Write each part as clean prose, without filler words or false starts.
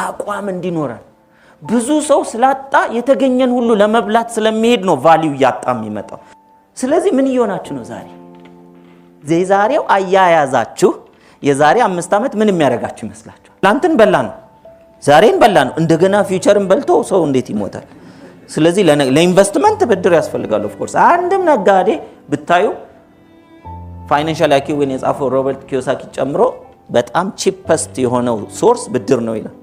አቋም እንዲኖረን ብዙ ሰው ስላጣ የተገኘን ሁሉ ለመብላት ስለሚሄድ ነው ቫልዩ ያጣ የሚመጣው ስለዚህ ምን ይሆናችሁ ነው ዛሬው አያያዛችሁ የዛሬ 5 ዓመት ምን የሚያረጋችሁ ይመስላችኋል ላንተን በላ ነው ዛሬን በላ ነው እንደገና ፊውቸርን በልቶ ሰው እንዴት ይሞታል ስለዚህ ለኢንቨስትመንት ብድር ያስፈልጋል ኦፍ ኮርስ አንድም ነጋዴ ብታዩ ፋይናንሻል አኪውን የጻፈው ሮበርት ኪዮሳኪ ጨምሮ በጣም ቺፐስት የሆነው ሶርስ ብድር ነው ይላል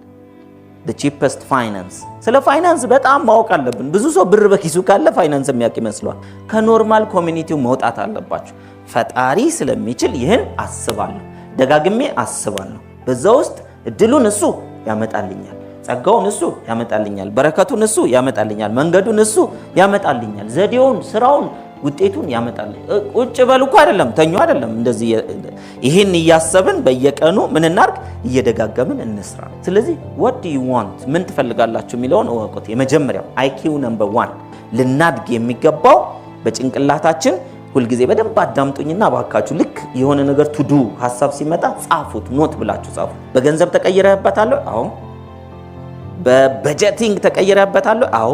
the cheapest finance ስለ ፋይናንስ በጣም ማወቅ አለብን ብዙ ሰው ብር በኪሱ ካለ ፋይናንስ የሚያውቅ ይመስላል ከኖርማል ኮሚኒቲው መውጣት አለባችሁ ፈጣሪ ስለሚችል ይህን አስባለሁ ደጋግሜ አስባለሁ በዛ ውስጥ እድሉን እሱ ያመጣልኛል ጸጋውን እሱ ያመጣልኛል በረከቱን እሱ ያመጣልኛል መንገዱን እሱ ያመጣልኛል ዘዴውን ስራውን ውጤቱን ያመጣልኝ ቁጭ በልኩ አይደለም ተኙ አይደለም እንደዚህ ይሄን ያያሰብን በየቀኑ ምን እናርግ እየደጋገምን እንስራ ስለዚህ what do you want ምን ትፈልጋላችሁ ሚለውን ወቁት የመጀመሪያው IQ number 1 ልናድግ የሚገባው በጭንቅላታችን ሁሉ ጊዜ በደንብ አዳምጡኝና ባካችሁ ልክ የሆነ ነገር ቱ ዱ ሐሳብ ሲመጣ ጻፉት ኖት ብላችሁ ጻፉ በገንዘብ ተቀይረህበታል አዎ በበጀቲንግ ተቀይረህበታል አዎ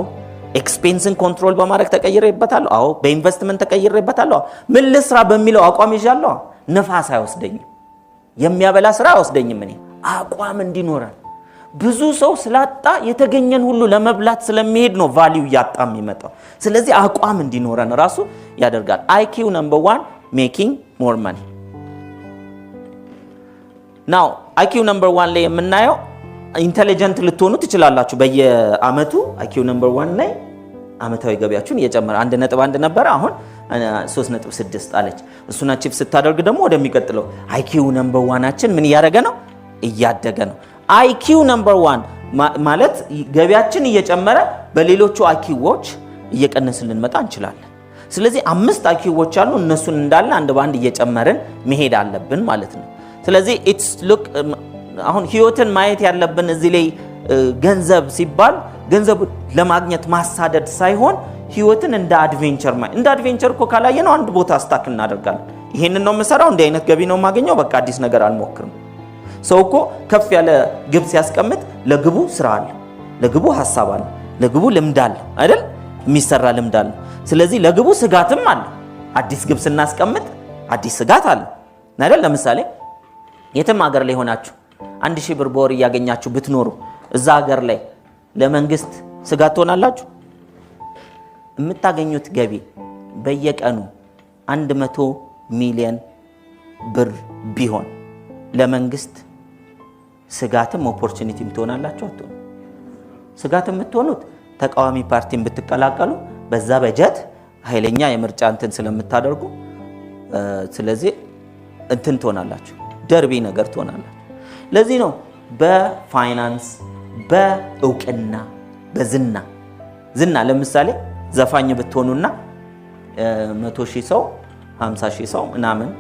ኤክስፔንስን ኮንትሮል በማድረግ ተቀይረህበታል አዎ በኢንቨስትመንት ተቀይረህበታል ምን ልስራ በሚለው አቋም ይዣለሁ ነፋስ አይወስደኝም የሚያበላ ስራ አይወስደኝም እኔ አቋም እንዲኖረን ብዙ ሰው ስላጣ የተገኘን ሁሉ ለመብላት ስለሚሄድ ነው ቫልዩ ያጣ የሚመጣው ስለዚህ አቋም እንዲኖረን ራሱ ያደርጋል IQ number 1 making more money now IQ number 1 ላይ የምናየው ኢንተለጀንት ልትሆኑ ትችላላችሁ በየአመቱ IQ number 1 ላይ አመታዊ ገቢያችሁን እየጨመረ 1.1 ነበር አሁን 3.6 አለች እሱን አቺቭ ስታደርግ ደግሞ ወደሚቀጥለው IQ number 1 ምን ያደረገ ነው እያደገ ነው IQ number 1 ማለት ገቢያችን እየጨመረ በሌሎቹ IQዎች እየቀነስልን መጣ እንችላለን ስለዚህ 5 IQዎች አሉ እነሱን እንዳለ አንድ ባንድ እየጨመርን መሄድ አለብን ማለት ነው ስለዚህ it's look አሁን ህይወትን ማየት ያለብን እዚህ ላይ ገንዘብ ሲባል ገንዘብ ለማግኘት ማሳደድ ሳይሆን ህይወትን እንደ አድቬንቸር እኮ ካላየነው አንድ ቦታ ስታክ እናደርጋለን ይሄንን ነው መሰራው እንደ አይነት ገቢ ነው ማገኘው በቃ አዲስ ነገር አልሞክርም ሰው እኮ ከፍ ያለ ግብ ሲያስቀምጥ ለግቡ ስራ አለ ለግቡ ሐሳብ አለ ለግቡ ልምድ አለ አይደል የሚሰራ ልምድ አለ ስለዚህ ለግቡ ስጋትም አለ አዲስ ግብ ስናስቀምጥ አዲስ ስጋት አለ አይደል ለምሳሌ የትም ሀገር ላይ ሆናችሁ 1000 ብር በወር ያገኛችሁ ብትኖሩ እዛ ሀገር ላይ ለመንግስት ስጋት ሆናላችሁ የምታገኙት ገቢ በየቀኑ 100 ሚሊዮን ብር ቢሆን ለመንግስት ስጋትም ኦፖርቹኒቲም ትሆናላችሁ አትሆኑ ስጋትም የምትሆኑት ተቃዋሚ ፓርቲን ብትቀላቀሉ በዛ በጀት ኃይለኛ የምርጫ እንትን ስለምታደርጉ ስለዚህ እንትን ትሆናላችሁ ደርቢ ነገር ትሆናላችሁ ለዚህ ነው በፋይናንስ በእውቅና በዝና ለምሳሌ ዘፋኝ ብትሆኑና 100,000 ሰው 50,000 ሰው ምናምን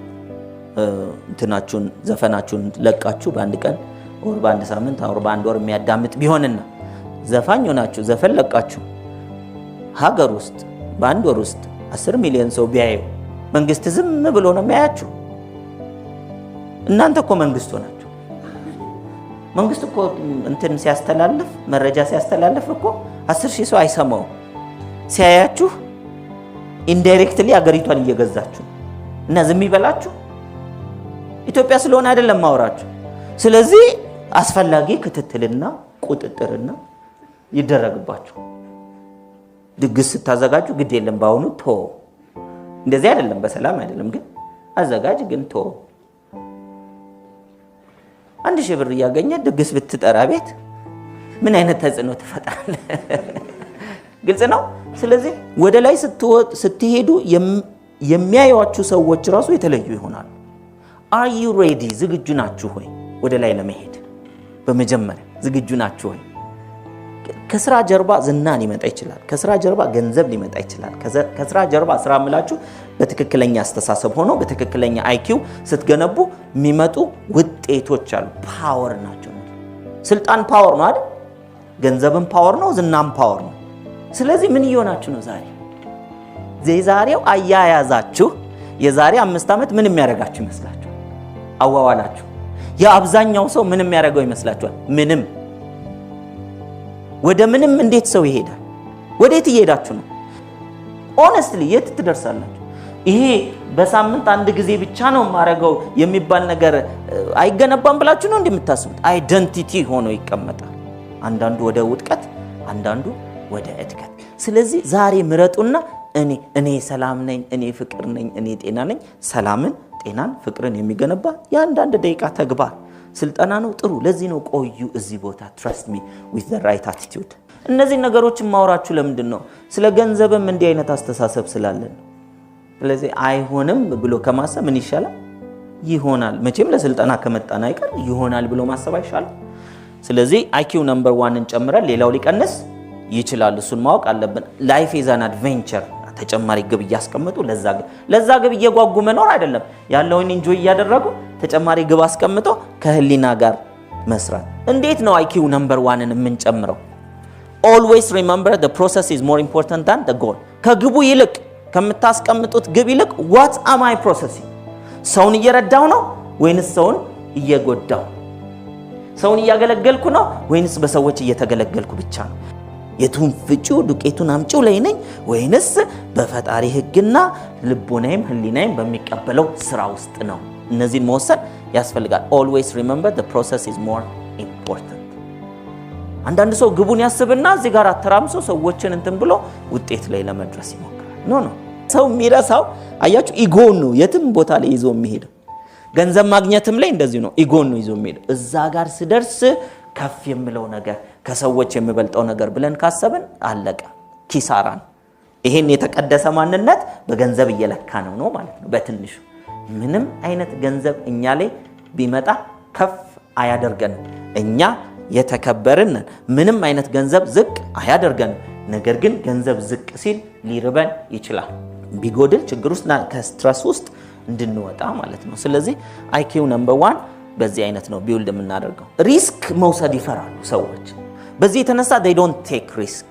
እንትናችሁን ዘፈናችሁን ለቃችሁ በአንድ ቀን ወር በአንድ ሳምንት ወር በአንድ ወር የሚያዳምጥ ቢሆንና ዘፋኝ ሆናችሁ ዘፈን ለቃችሁ ሀገር ውስጥ በአንድ ወር ውስጥ 10 ሚሊዮን ሰው ቢያዩ መንግስት ዝም ብሎ ነው የሚያያችሁ እናንተ እኮ መንግስት ሆናችሁ መንግስት እኮ እንትን ሲያስተላልፍ መረጃ ሲያስተላልፍ እኮ 10,000 ሰው አይሰማው ሲያያችሁ ኢንዳይሬክትሊ አገሪቷን እየገዛችሁ እና ዝም ይበላችሁ ኢትዮጵያ ስለሆነ አይደለም ማውራችሁ ስለዚህ አስፈላጊ ክትትልና ቁጥጥርና ይደረግባችሁ ድግስ ታዘጋጁ ግድ የለም ባውኑ ቶ እንደዚህ አይደለም በሰላም አይደለም ግን አዘጋጅ ግን ቶ 1000 ብር ያገኘ ድግስ ብትጠራ ቤት ምን አይነት ተጽዕኖ ተፈጣለ ግልጽ ነው ስለዚህ ወደ ላይ ስትሄዱ የሚያዩዋችሁ ሰዎች ራሱ የተለዩ ይሆናሉ are you ready ዝግጁ ናችሁ ሆይ ወደ ላይ ለመሄድ በመጀመሪያ ዝግጁ ናችሁ ሆይ ከስራ ጀርባ ዝናን ሊመጣ ይችላል ከስራ ጀርባ ገንዘብ ሊመጣ ይችላል ከስራ ጀርባ ስራ አምላችሁ በትክክለኛ አስተሳሰብ ሆኖ በትክክለኛ IQ ስትገነቡ የሚመጡ ውጤቶች አሉ ፓወር ናቸው ስልጣን ፓወር ነው አይደል ገንዘብም ፓወር ነው ዝናም ፓወር ነው ስለዚህ ምን ይሆናችሁ ነው ዛሬው አያያዛችሁ የዛሬ 5 ዓመት ምን የሚያረጋችሁ ይመስላችሁ አዋዋላችሁ የአብዛኛው ሰው ምን የሚያረጋው ይመስላችኋል ምንም ወደ ምንም እንዴት ሰው ይሄዳል? ወዴት እየሄዳችሁ ነው? ኦነስትሊ የት ትደርሳላችሁ? ይሄ በሳምንት አንድ ጊዜ ብቻ ነው ማረገው የሚባል ነገር አይገነባም ብላችሁ ነው እንደምታስቡት? አይደንቲቲ ሆኖ ይቀመጣል። አንዳንዱ ወደ ውድቀት፣ አንዳንዱ ወደ እድገት። ስለዚህ ዛሬ ምረጡና እኔ ሰላም ነኝ፣ እኔ ፍቅር ነኝ፣ እኔ ጤና ነኝ። ሰላምን፣ ጤናን፣ ፍቅርን የሚገነባ የአንዳንድ ደቂቃ ተግባር ስልጠና ነው። ጥሩ። ለዚህ ነው ቆዩ እዚህ ቦታ trust me with the right attitude። እነዚህ ነገሮችን ማውራችሁ ለምንድን ነው? ስለ ገንዘብም እንዲህ አይነት አስተሳሰብ ስላለን። ስለዚህ አይሆንም ብሎ ከማሰብ ምን ይሻላል? ይሆናል። መቼም ለስልጠና ከመጣን አይቀር ይሆናል ብሎ ማሰብ አይሻልም? ስለዚህ IQ ነምበር 1ን ጨምረን ሌላው ሊቀንስ ይችላል። እሱን ማወቅ አለብን። ላይፍ ኢዝ አን አድቬንቸር። ተጨማሪ ግብ እያስቀመጡ ለዛ ግብ እየጓጉ መኖር አይደለም። ያለውን ኢንጆይ እያደረጉ ተጨማሪ ግብ አስቀምጦ ከህሊና ጋር መስራት። እንዴት ነው IQ ነምበር 1ን የምንጨምረው? always remember the process is more important than the goal። ከግቡ ይልቅ ከምታስቀምጡት ግብ ይልቅ what am I processing? ሰውን እየረዳው ነው ወይንስ ሰውን እየጎዳው? ሰውን እያገለገልኩ ነው ወይንስ በሰዎች እየተገለገልኩ ብቻ ነው? የቱን ፍጩ ዱቄቱን አምጪው ላይ ነኝ ወይንስ በፈጣሪ ህግና ልቦናዬም ህሊናዬም በሚቀበለው ስራ ውስጥ ነው? እነዚህን መወሰን ያስፈልጋል። always remember the process is more important። አንዳንድ ሰው ግቡን ያስብና እዚህ ጋር አተራምሶ ሰዎችን እንትን ብሎ ውጤት ላይ ለመድረስ ይሞክራል። ኖ ሰው የሚረሳው አያችሁ ኢጎን ነው የትም ቦታ ላይ ይዞ የሚሄድ። ገንዘብ ማግኘትም ላይ እንደዚህ ነው፣ ኢጎን ነው ይዞ የሚሄድ። እዛ ጋር ስደርስ ከፍ የምለው ነገር ከሰዎች የሚበልጠው ነገር ብለን ካሰብን አለቀ፣ ኪሳራ ነው። ይሄን የተቀደሰ ማንነት በገንዘብ እየለካ ነው ማለት ነው። በትንሹ ምንም አይነት ገንዘብ እኛ ላይ ቢመጣ ከፍ አያደርገንም። እኛ የተከበርን ምንም አይነት ገንዘብ ዝቅ አያደርገንም። ነገር ግን ገንዘብ ዝቅ ሲል ሊርበን ይችላል፣ ቢጎድል ችግር ውስጥ ከስትረስ ውስጥ እንድንወጣ ማለት ነው። ስለዚህ IQ ነምበር 1 በዚህ አይነት ነው ቢውልድ የምናደርገው። ሪስክ መውሰድ ይፈራሉ ሰዎች። በዚህ የተነሳ they don't take risk።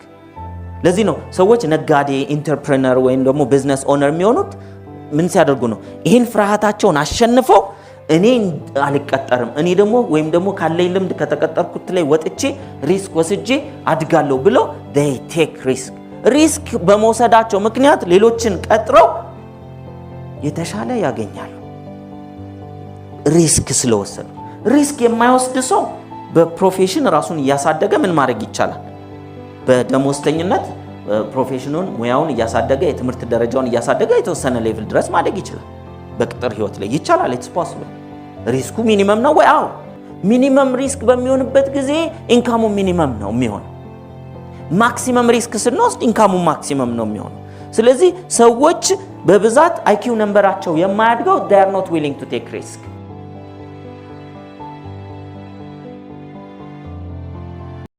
ለዚህ ነው ሰዎች ነጋዴ፣ ኢንተርፕረነር ወይም ደግሞ ቢዝነስ ኦነር የሚሆኑት ምን ሲያደርጉ ነው? ይሄን ፍርሃታቸውን አሸንፈው እኔ አልቀጠርም፣ እኔ ደግሞ ወይም ደግሞ ካለኝ ልምድ ከተቀጠርኩት ላይ ወጥቼ ሪስክ ወስጄ አድጋለሁ ብለው they take risk። ሪስክ በመውሰዳቸው ምክንያት ሌሎችን ቀጥረው የተሻለ ያገኛሉ። ሪስክ ስለወሰዱ። ሪስክ የማይወስድ ሰው በፕሮፌሽን ራሱን እያሳደገ ምን ማድረግ ይቻላል? በደሞዝተኝነት ፕሮፌሽኑን ሙያውን እያሳደገ የትምህርት ደረጃውን እያሳደገ የተወሰነ ሌቭል ድረስ ማደግ ይችላል። በቅጥር ህይወት ላይ ይቻላል። ኢትስ ፖሲብል። ሪስኩ ሚኒመም ነው ወይ? አዎ። ሚኒመም ሪስክ በሚሆንበት ጊዜ ኢንካሙ ሚኒመም ነው የሚሆነው። ማክሲመም ሪስክ ስንወስድ ኢንካሙ ማክሲመም ነው የሚሆነው። ስለዚህ ሰዎች በብዛት IQ ነምበራቸው የማያድገው they are not willing to take risk።